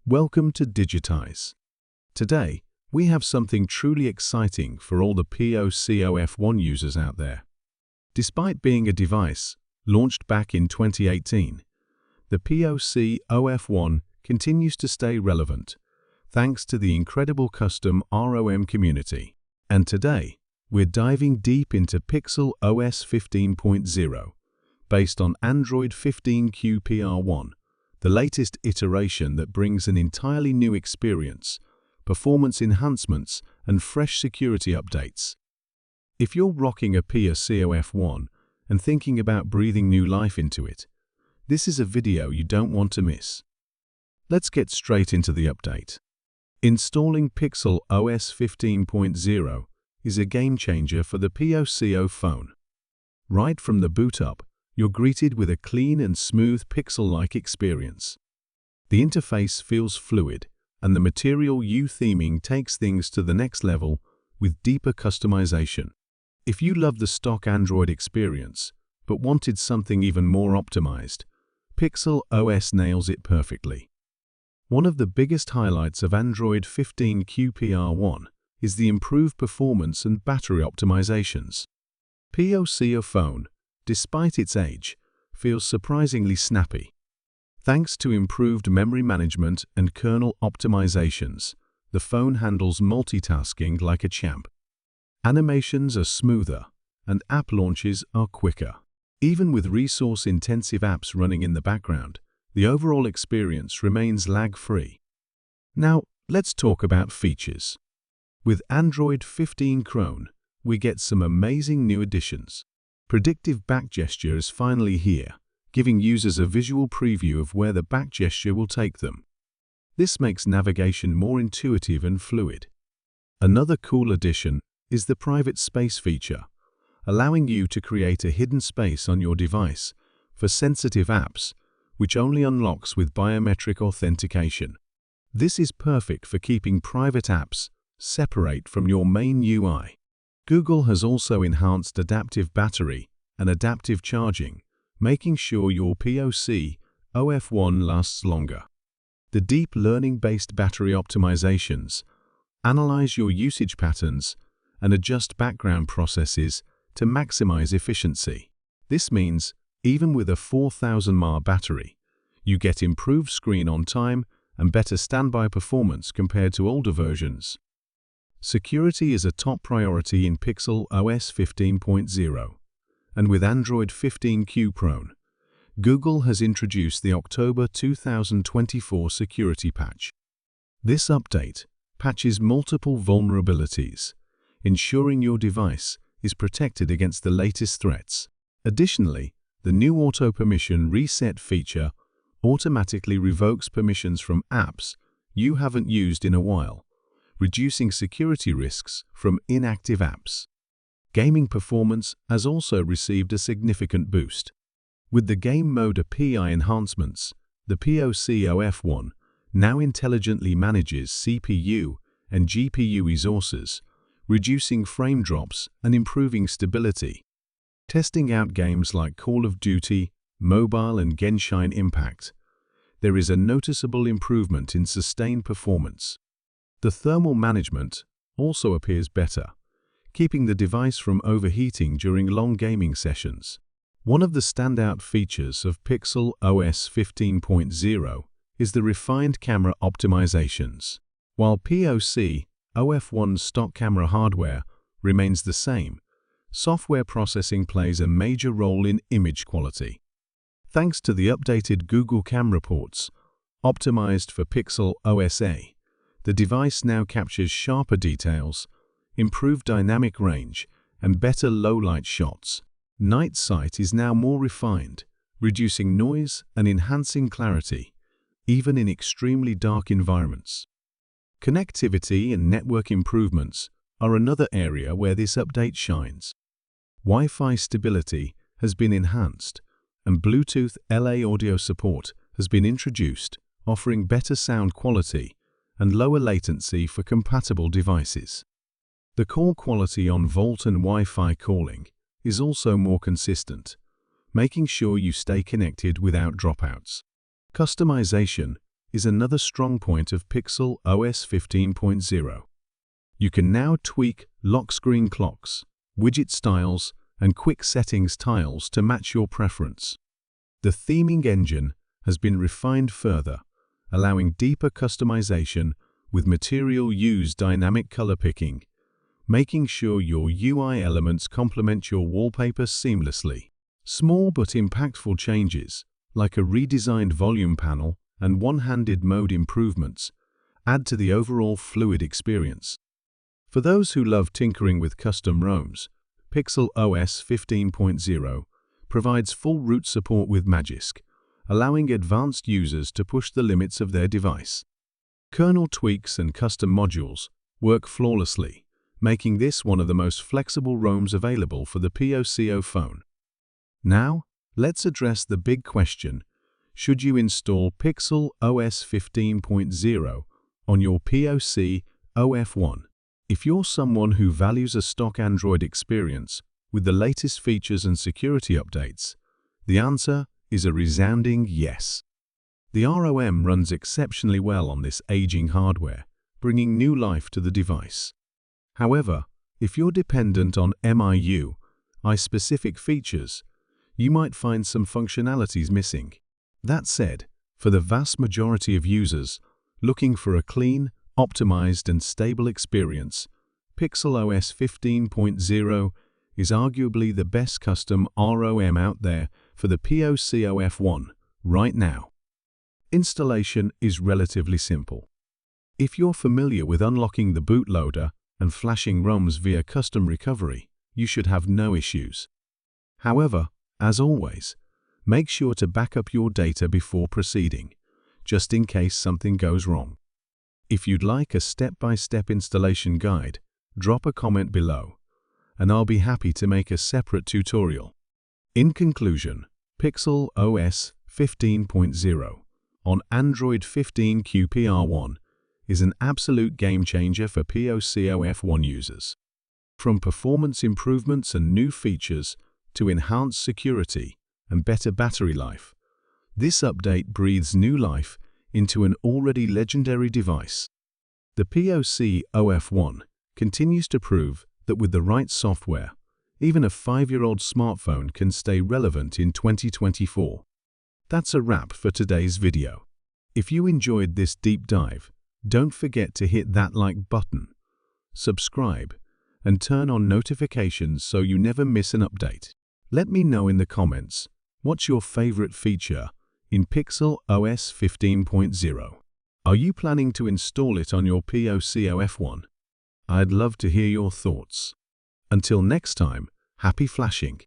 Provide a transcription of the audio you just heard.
Welcome to Digitize. Today, we have something truly exciting for all the POCO F1 users out there. Despite being a device launched back in 2018, the POCO F1 continues to stay relevant thanks to the incredible custom ROM community. And today, we're diving deep into Pixel OS 15.0, based on Android 15 QPR1, the latest iteration that brings an entirely new experience, performance enhancements, and fresh security updates. If you're rocking a POCO F1 and thinking about breathing new life into it, this is a video you don't want to miss. Let's get straight into the update. Installing Pixel OS 15.0 is a game changer for the POCO phone. Right from the boot up, you're greeted with a clean and smooth Pixel-like experience. The interface feels fluid, and the Material You theming takes things to the next level with deeper customization. If you love the stock Android experience, but wanted something even more optimized, Pixel OS nails it perfectly. One of the biggest highlights of Android 15 QPR1 is the improved performance and battery optimizations. POCO phone, despite its age, feels surprisingly snappy. Thanks to improved memory management and kernel optimizations, the phone handles multitasking like a champ. Animations are smoother, and app launches are quicker. Even with resource-intensive apps running in the background, the overall experience remains lag-free. Now, let's talk about features. With Android 15 Krone, we get some amazing new additions. Predictive back gesture is finally here, giving users a visual preview of where the back gesture will take them. This makes navigation more intuitive and fluid. Another cool addition is the private space feature, allowing you to create a hidden space on your device for sensitive apps, which only unlocks with biometric authentication. This is perfect for keeping private apps separate from your main UI. Google has also enhanced adaptive battery and adaptive charging, making sure your POCO F1 lasts longer. The deep learning-based battery optimizations analyze your usage patterns and adjust background processes to maximize efficiency. This means, even with a 4000 mAh battery, you get improved screen on time and better standby performance compared to older versions. Security is a top priority in Pixel OS 15.0, and with Android 15 QPR1, Google has introduced the October 2024 security patch. This update patches multiple vulnerabilities, ensuring your device is protected against the latest threats. Additionally, the new Auto Permission Reset feature automatically revokes permissions from apps you haven't used in a while, reducing security risks from inactive apps. Gaming performance has also received a significant boost. With the Game Mode API enhancements, the POCO F1 now intelligently manages CPU and GPU resources, reducing frame drops and improving stability. Testing out games like Call of Duty, Mobile, and Genshin Impact, there is a noticeable improvement in sustained performance. The thermal management also appears better, keeping the device from overheating during long gaming sessions. One of the standout features of Pixel OS 15.0 is the refined camera optimizations. While POCO F1's stock camera hardware remains the same, software processing plays a major role in image quality. Thanks to the updated Google Camera ports, optimized for Pixel OS A, the device now captures sharper details, improved dynamic range, and better low-light shots. Night sight is now more refined, reducing noise and enhancing clarity, even in extremely dark environments. Connectivity and network improvements are another area where this update shines. Wi-Fi stability has been enhanced, and Bluetooth LA audio support has been introduced, offering better sound quality and lower latency for compatible devices. The call quality on Volt and Wi-Fi calling is also more consistent, making sure you stay connected without dropouts. Customization is another strong point of Pixel OS 15.0. You can now tweak lock screen clocks, widget styles, and quick settings tiles to match your preference. The theming engine has been refined further, allowing deeper customization with Material U's dynamic color picking, making sure your UI elements complement your wallpapers seamlessly. Small but impactful changes, like a redesigned volume panel and one-handed mode improvements, add to the overall fluid experience. For those who love tinkering with custom ROMs, Pixel OS 15.0 provides full root support with Magisk, allowing advanced users to push the limits of their device. Kernel tweaks and custom modules work flawlessly, making this one of the most flexible ROMs available for the POCO phone. Now, let's address the big question: should you install Pixel OS 15.0 on your POCO F1? If you're someone who values a stock Android experience with the latest features and security updates, the answer is a resounding yes. The ROM runs exceptionally well on this aging hardware, bringing new life to the device. However, if you're dependent on MIUI-specific features, you might find some functionalities missing. That said, for the vast majority of users looking for a clean, optimized, and stable experience, Pixel OS 15.0 is arguably the best custom ROM out there for the POCO F1 right now. Installation is relatively simple. If you're familiar with unlocking the bootloader and flashing ROMs via custom recovery, you should have no issues. However, as always, make sure to back up your data before proceeding, just in case something goes wrong. If you'd like a step-by-step installation guide, drop a comment below, and I'll be happy to make a separate tutorial. In conclusion, Pixel OS 15.0 on Android 15 QPR1 is an absolute game-changer for POCO F1 users. From performance improvements and new features to enhanced security and better battery life, this update breathes new life into an already legendary device. The POCO F1 continues to prove that with the right software, even a 5-year-old smartphone can stay relevant in 2024. That's a wrap for today's video. If you enjoyed this deep dive, don't forget to hit that like button, subscribe, and turn on notifications so you never miss an update. Let me know in the comments, what's your favorite feature in Pixel OS 15.0? Are you planning to install it on your POCO F1? I'd love to hear your thoughts. Until next time, happy flashing!